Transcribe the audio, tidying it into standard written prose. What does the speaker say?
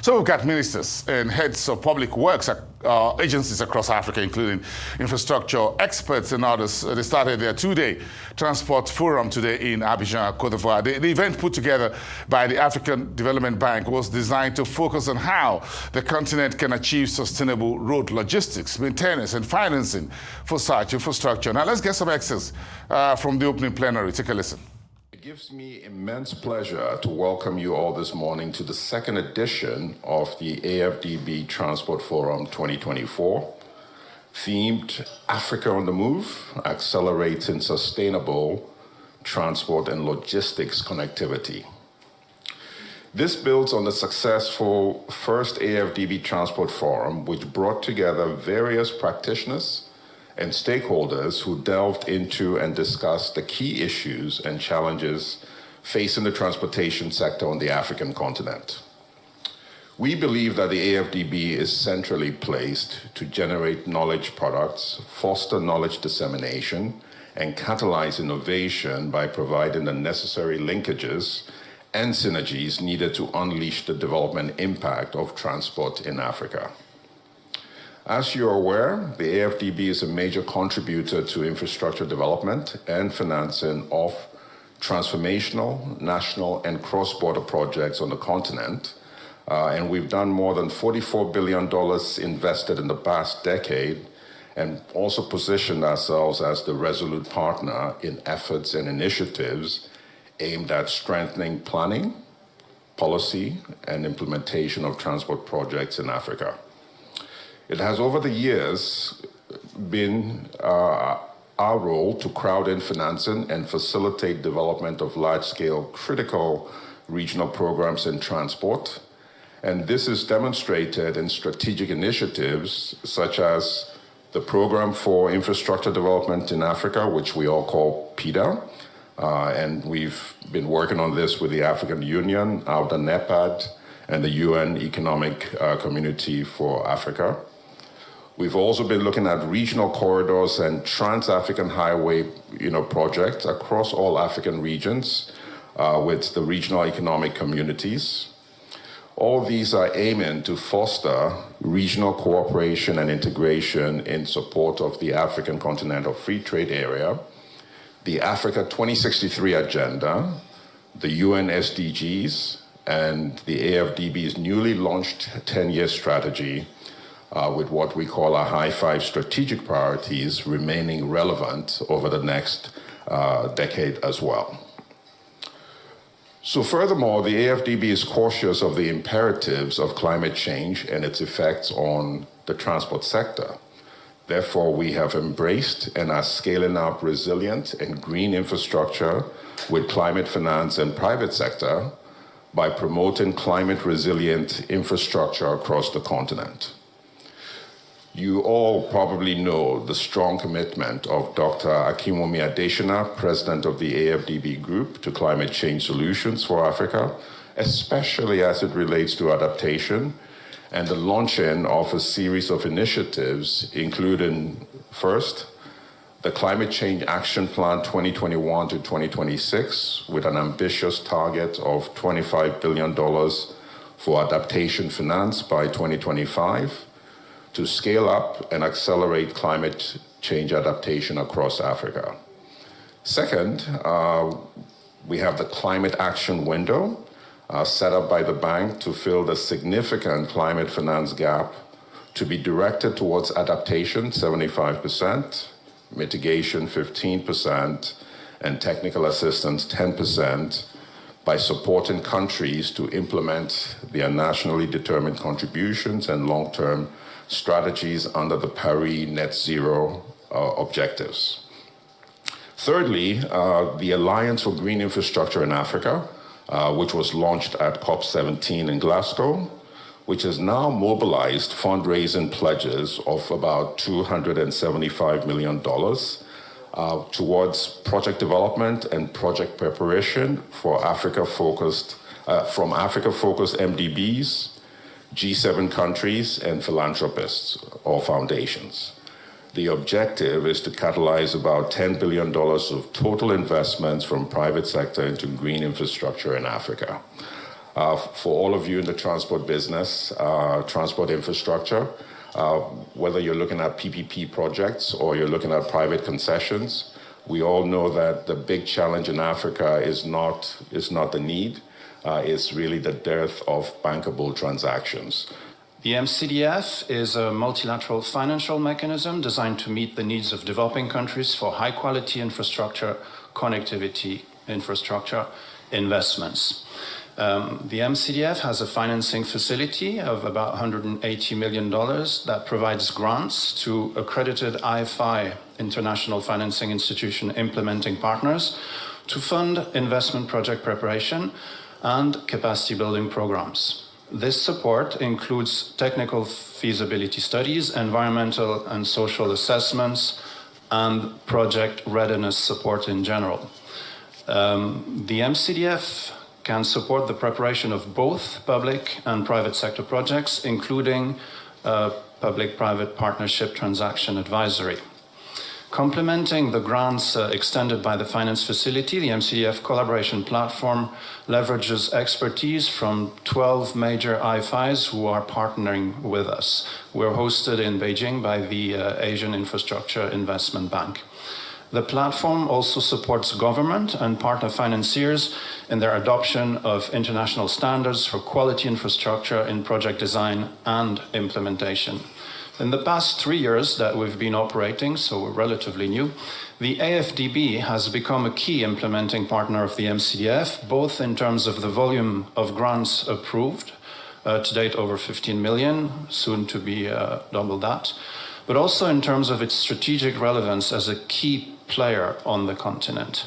So we've got ministers and heads of public works agencies across Africa, including infrastructure experts and others. They started their two-day transport forum today in Abidjan, Cote d'Ivoire. The event put together by the African Development Bank was designed to focus on how the continent can achieve sustainable road logistics, maintenance and financing for such infrastructure. Now let's get some excerpts from the opening plenary. Take a listen. It gives me immense pleasure to welcome you all this morning to the second edition of the AFDB Transport Forum 2024, themed Africa on the Move, Accelerating Sustainable Transport and Logistics Connectivity. This builds on the successful first AFDB Transport Forum, which brought together various practitioners and stakeholders who delved into and discussed the key issues and challenges facing the transportation sector on the African continent. We believe that the AFDB is centrally placed to generate knowledge products, foster knowledge dissemination, and catalyze innovation by providing the necessary linkages and synergies needed to unleash the development impact of transport in Africa. As you're aware, the AFDB is a major contributor to infrastructure development and financing of transformational, national, and cross-border projects on the continent. And we've done more than $44 billion invested in the past decade, and also positioned ourselves as the resolute partner in efforts and initiatives aimed at strengthening planning, policy, and implementation of transport projects in Africa. It has over the years been our role to crowd in financing and facilitate development of large-scale critical regional programs in transport. And this is demonstrated in strategic initiatives such as the Program for Infrastructure Development in Africa, which we all call PIDA. And we've been working on this with the African Union, AUDA NEPAD, and the UN Economic Community for Africa. We've also been looking at regional corridors and trans-African highway projects across all African regions with the regional economic communities. All these are aiming to foster regional cooperation and integration in support of the African Continental Free Trade Area, the Africa 2063 Agenda, the UN SDGs, and the AFDB's newly launched 10-year strategy, with what we call our high five strategic priorities remaining relevant over the next decade as well. So furthermore, the AFDB is cautious of the imperatives of climate change and its effects on the transport sector. Therefore, we have embraced and are scaling up resilient and green infrastructure with climate finance and private sector by promoting climate resilient infrastructure across the continent. You all probably know the strong commitment of Dr. Akinwumi Adesina, President of the AFDB Group, to climate change solutions for Africa, especially as it relates to adaptation, and the launching of a series of initiatives, including, first, the Climate Change Action Plan 2021 to 2026, with an ambitious target of $25 billion for adaptation finance by 2025, to scale up and accelerate climate change adaptation across Africa. Second, we have the Climate Action Window set up by the bank to fill the significant climate finance gap, to be directed towards adaptation 75%, mitigation 15%, and technical assistance 10%, by supporting countries to implement their nationally determined contributions and long-term strategies under the Paris Net Zero objectives. Thirdly, the Alliance for Green Infrastructure in Africa, which was launched at COP17 in Glasgow, which has now mobilized fundraising pledges of about $275 million towards project development and project preparation for Africa-focused, from Africa-focused MDBs, G7 countries, and philanthropists or foundations. The objective is to catalyze about $10 billion of total investments from private sector into green infrastructure in Africa. For all of you in the transport business, transport infrastructure, whether you're looking at PPP projects or you're looking at private concessions, we all know that the big challenge in Africa is not the need, it's really the dearth of bankable transactions. The MCDF is a multilateral financial mechanism designed to meet the needs of developing countries for high-quality infrastructure, connectivity infrastructure investments. The MCDF has a financing facility of about $180 million that provides grants to accredited IFI, International Financing Institution implementing partners, to fund investment project preparation and capacity building programs. This support includes technical feasibility studies, environmental and social assessments, and project readiness support in general. The MCDF can support the preparation of both public and private sector projects, including public-private partnership transaction advisory. Complementing the grants extended by the finance facility, the MCDF collaboration platform leverages expertise from 12 major IFIs who are partnering with us. We're hosted in Beijing by the Asian Infrastructure Investment Bank. The platform also supports government and partner financiers in their adoption of international standards for quality infrastructure in project design and implementation. In the past 3 years that we've been operating, so we're relatively new, the AFDB has become a key implementing partner of the MCDF, both in terms of the volume of grants approved, to date over 15 million, soon to be double that, but also in terms of its strategic relevance as a key player on the continent.